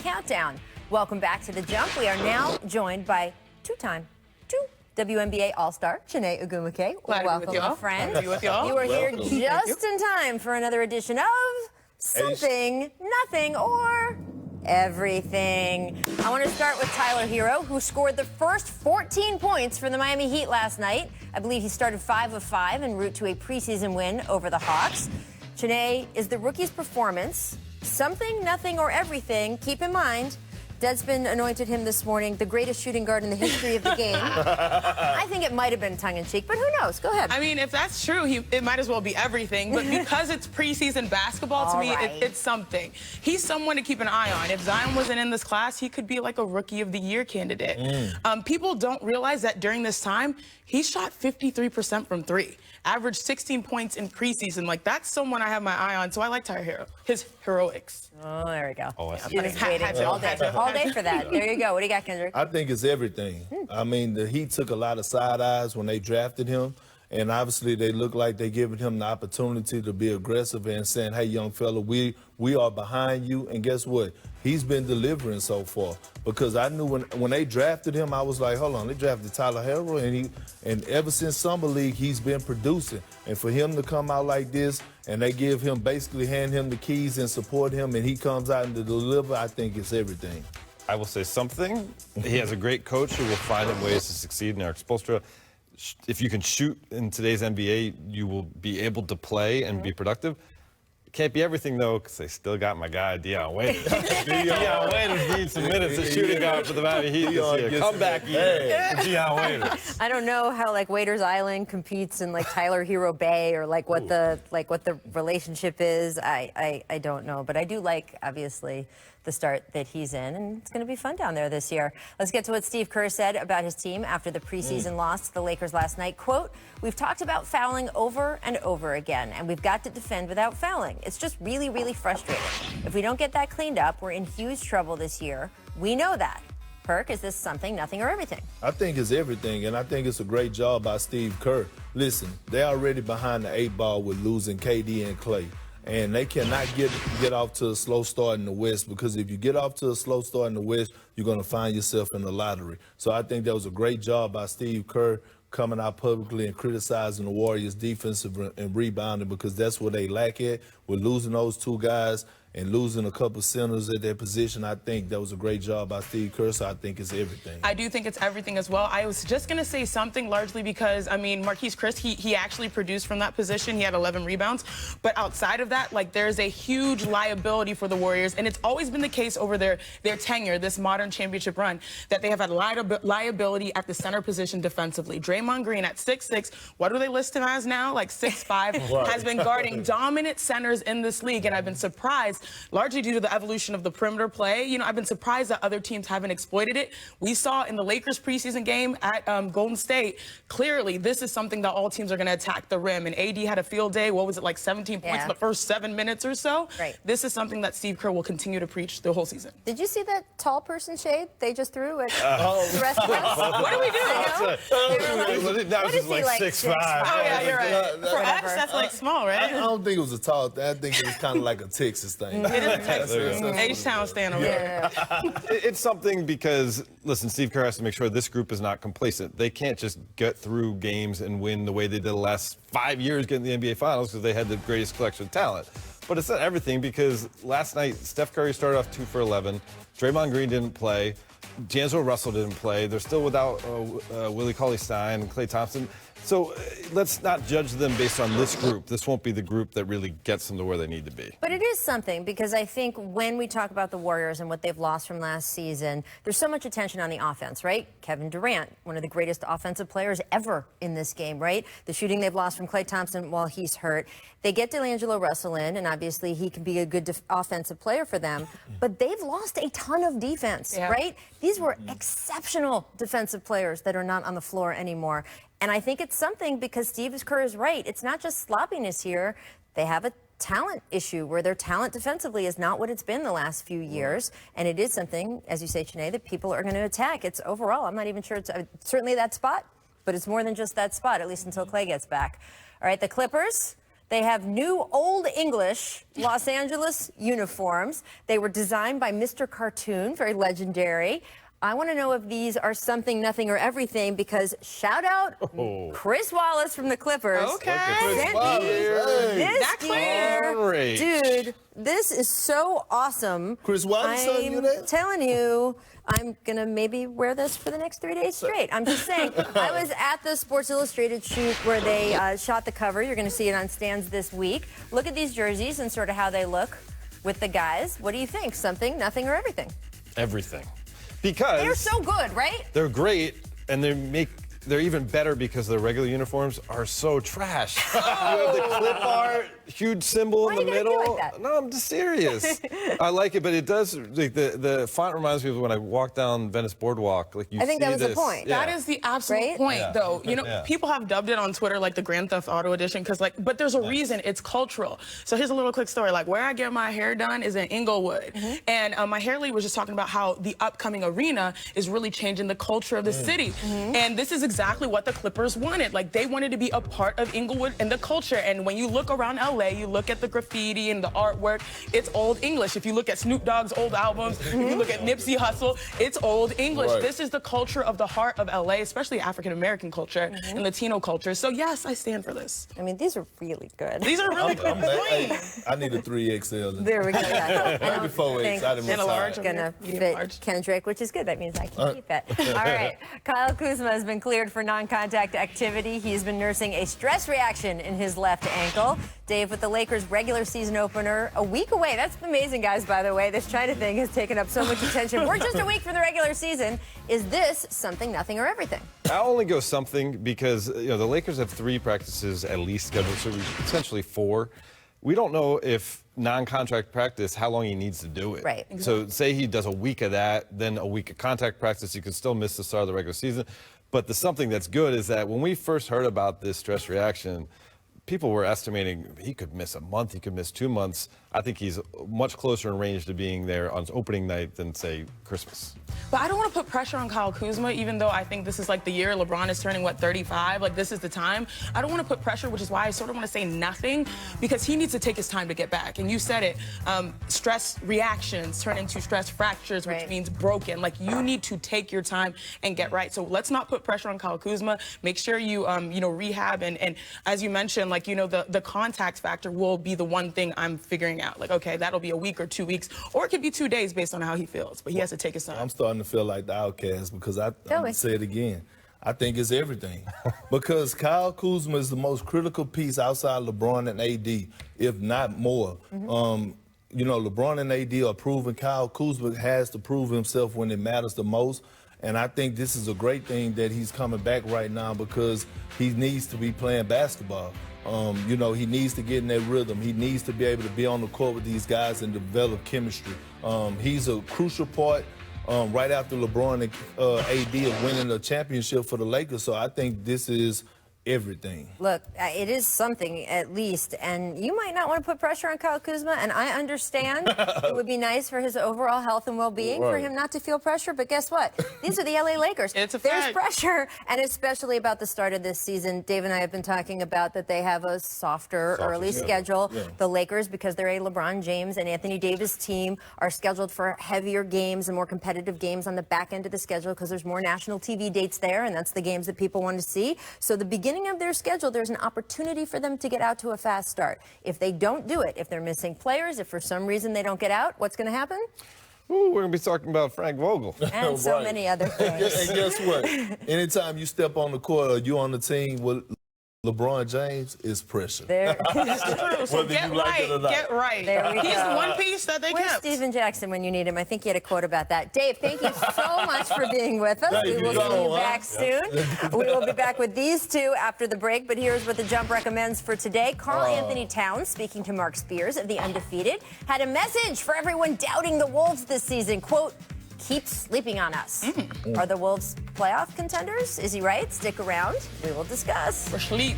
countdown. Welcome back to The Jump. We are now joined by two WNBA All-Star, Chiney Ogwumike. Welcome, my friend. Glad to be with y'all. You are here just in time for another edition of Something, Nothing, or Everything. I want to start with Tyler Hero, who scored the first 14 points for the Miami Heat last night. I believe he started 5 of 5 en route to a preseason win over the Hawks. Chiney, is the rookie's performance something, nothing, or everything? Keep in mind, Deadspin anointed him this morning the greatest shooting guard in the history of the game. I think it might have been tongue-in-cheek, but who knows? Go ahead. I mean, if that's true, it might as well be everything. But because it's preseason basketball, to me, it's something. He's someone to keep an eye on. If Zion wasn't in this class, he could be like a Rookie of the Year candidate. People don't realize that during this time, he shot 53% from three, averaged 16 points in preseason. Like, that's someone I have my eye on. So I like Tyler Hero, his heroics. Oh, there we go. Oh, I see. I was waiting all day for that. There you go. What do you got, Kendrick? I think it's everything. I mean, the Heat took a lot of side eyes when they drafted him. And obviously, they look like they're giving him the opportunity to be aggressive and saying, hey, young fella, we are behind you. And guess what? He's been delivering so far. Because I knew when they drafted him, I was like, hold on, they drafted Tyler Hero. And ever since Summer League, he's been producing. And for him to come out like this, and they basically hand him the keys and support him, and he comes out and to deliver, I think it's everything. I will say something. He has a great coach who will find him ways to succeed in Eric Spoelstra. If you can shoot in today's NBA, you will be able to play and be productive. Can't be everything, though, because they still got my guy, Dion Waiters. Dion Waiters needs some minutes as shooting guard for the Miami Heat this year. Come back here, Dion Waiters. I don't know how Waiters Island competes in Tyler Hero Bay or what the relationship is. I don't know, but I do obviously the start that he's in, and it's going to be fun down there this year. Let's get to what Steve Kerr said about his team after the preseason loss to the Lakers last night. Quote, "We've talked about fouling over and over again, and we've got to defend without fouling. It's just really, really frustrating. If we don't get that cleaned up, we're in huge trouble this year. We know that." Perk, is this something, nothing, or everything? I think it's everything, and I think it's a great job by Steve Kerr. Listen, they're already behind the 8 ball with losing KD and Clay. And they cannot get off to a slow start in the West, because if you get off to a slow start in the West, you're going to find yourself in the lottery. So I think that was a great job by Steve Kerr coming out publicly and criticizing the Warriors' defensive and rebounding, because that's where they lack it. We're losing those two guys and losing a couple centers at their position. I think that was a great job by Steve Kerr, so I think it's everything. I do think it's everything as well. I was just going to say something largely because, I mean, Marquise Chris, he actually produced from that position. He had 11 rebounds. But outside of that, there's a huge liability for the Warriors, and it's always been the case over their tenure, this modern championship run, that they have had liability at the center position defensively. Draymond Green at 6'6", what do they list him as now? 6'5", has been guarding dominant centers in this league, and I've been surprised, largely due to the evolution of the perimeter play. I've been surprised that other teams haven't exploited it. We saw in the Lakers preseason game at Golden State, clearly this is something that all teams are going to attack the rim. And AD had a field day. What was it, 17 points in the first 7 minutes or so? Right. This is something that Steve Kerr will continue to preach the whole season. Did you see that tall person shade they just threw at the rest of us? What do we do? That was just 6'5". Oh, yeah, you're right. For us, that's small, right? I don't think it was a tall thing. I think it was kind of like a Texas thing. It is Texas. H-Town stand over there. It's something because, listen, Steve Kerr has to make sure this group is not complacent. They can't just get through games and win the way they did the last 5 years getting the NBA Finals because they had the greatest collection of talent. But it's not everything, because last night, Steph Curry started off 2 for 11. Draymond Green didn't play. D'Angelo Russell didn't play. They're still without Willie Cauley-Stein and Klay Thompson. So let's not judge them based on this group. This won't be the group that really gets them to where they need to be. But it is something, because I think when we talk about the Warriors and what they've lost from last season, there's so much attention on the offense, right? Kevin Durant, one of the greatest offensive players ever in this game, right? The shooting they've lost from Klay Thompson while he's hurt. They get D'Angelo Russell in, and obviously he can be a good offensive player for them. But they've lost a ton of defense, right? These were exceptional defensive players that are not on the floor anymore. And I think it's something, because Steve Kerr is right. It's not just sloppiness here. They have a talent issue where their talent defensively is not what it's been the last few years. And it is something, as you say, Chiney, that people are going to attack. It's overall, I'm not even sure it's certainly that spot, but it's more than just that spot, at least until Klay gets back. All right, the Clippers. They have new Old English Los Angeles uniforms. They were designed by Mr. Cartoon, very legendary. I want to know if these are something, nothing, or everything, because shout out Chris Wallace from the Clippers. Okay. Sent me this That gear. Great. Dude, this is so awesome. Chris Wallace sent you that? I'm telling you, I'm going to maybe wear this for the next 3 days straight. I'm just saying. I was at the Sports Illustrated shoot where they shot the cover. You're going to see it on stands this week. Look at these jerseys and sort of how they look with the guys. What do you think? Something, nothing, or everything? Everything. Because They're so good, right? they're great, and they're even better because their regular uniforms are so trash. You have the clip art, huge symbol Why in you the gotta be middle. like that? No, I'm just serious. I like it, but it does. Like, the font reminds me of when I walk down Venice Boardwalk. Like you I think see that was the this. point. Yeah. That is the absolute Right? point, Yeah. though. You know, Yeah. people have dubbed it on Twitter like the Grand Theft Auto edition, but there's a reason. It's cultural. So here's a little quick story. Like, where I get my hair done is in Inglewood. And my hair lead was just talking about how the upcoming arena is really changing the culture of the city. And this is exactly what the Clippers wanted. Like, they wanted to be a part of Inglewood and the culture. And when you look around LA, you look at the graffiti and the artwork, it's Old English. If you look at Snoop Dogg's old albums, if you look at Nipsey Hussle, it's Old English. Right. This is the culture of the heart of LA, especially African American culture and Latino culture. So yes, I stand for this. I mean, these are really good. These are really good. I need a 3XL. There we go. Yeah. I Maybe don't 4X. think I didn't And a miss large. out. gonna Medium fit large. Kendrick, which is good. That means I can keep it. All right. Kyle Kuzma has been cleared for non-contact activity. He's been nursing a stress reaction in his left ankle. Dave, with the Lakers' regular season opener a week away. That's amazing, guys, by the way. This China thing has taken up so much attention. We're just a week from the regular season. Is this something, nothing, or everything? I'll only go something because the Lakers have 3 practices at least scheduled, so essentially 4. We don't know if non-contract practice, how long he needs to do it. Right. So say he does a week of that, then a week of contact practice, you could still miss the start of the regular season. But the something that's good is that when we first heard about this stress reaction, people were estimating he could miss a month, he could miss 2 months. I think he's much closer in range to being there on opening night than, say, Christmas. But I don't want to put pressure on Kyle Kuzma, even though I think this is like the year LeBron is turning, 35? Like, this is the time. I don't want to put pressure, which is why I sort of want to say nothing, because he needs to take his time to get back. And you said it, stress reactions turn into stress fractures, which Right. means broken. Like, you need to take your time and get right. So let's not put pressure on Kyle Kuzma. Make sure you, rehab. And as you mentioned, like, the contact factor will be the one thing I'm figuring out. Like, okay, that'll be a week or 2 weeks, or it could be 2 days based on how he feels. But he has to take his time. I'm starting to feel like the outcast because I'm Tell me. going to say it again. I think it's everything. Because Kyle Kuzma is the most critical piece outside LeBron and AD, if not more. LeBron and AD are proven. Kyle Kuzma has to prove himself when it matters the most. And I think this is a great thing that he's coming back right now because he needs to be playing basketball. He needs to get in that rhythm. He needs to be able to be on the court with these guys and develop chemistry. He's a crucial part right after LeBron and AD of winning a championship for the Lakers. So I think this is everything. Look, it is something at least, and you might not want to put pressure on Kyle Kuzma, and I understand it would be nice for his overall health and well-being for Right. him not to feel pressure, but guess what? These are the LA Lakers. It's a There's fact. pressure, and especially about the start of this season. Dave and I have been talking about that they have a softer early schedule. Yeah. The Lakers, because they're a LeBron James and Anthony Davis team, are scheduled for heavier games and more competitive games on the back end of the schedule because there's more national TV dates there, and that's the games that people want to see. So the beginning of their schedule, there's an opportunity for them to get out to a fast start. If they don't do it, if they're missing players, if for some reason they don't get out, what's going to happen? Ooh, we're going to be talking about Frank Vogel. And so Right. many other things. And guess what? Anytime you step on the court or you on the team with LeBron James, it's pressure. There, It's true. So Whether get you like right. it or not. Get right. There we He's go. the one piece that they where's kept. Steven Jackson when you need him? I think he had a quote about that. Dave, thank you so much for being with us. Thank We will you. see you Huh? back soon. We will be back with these two after the break, but here's what the Jump recommends for today. Carl Anthony Towns, speaking to Mark Spears of the Undefeated, had a message for everyone doubting the Wolves this season. Quote, keep sleeping on us. Are the Wolves playoff contenders? Is he right? Stick around. We will discuss. For sleep.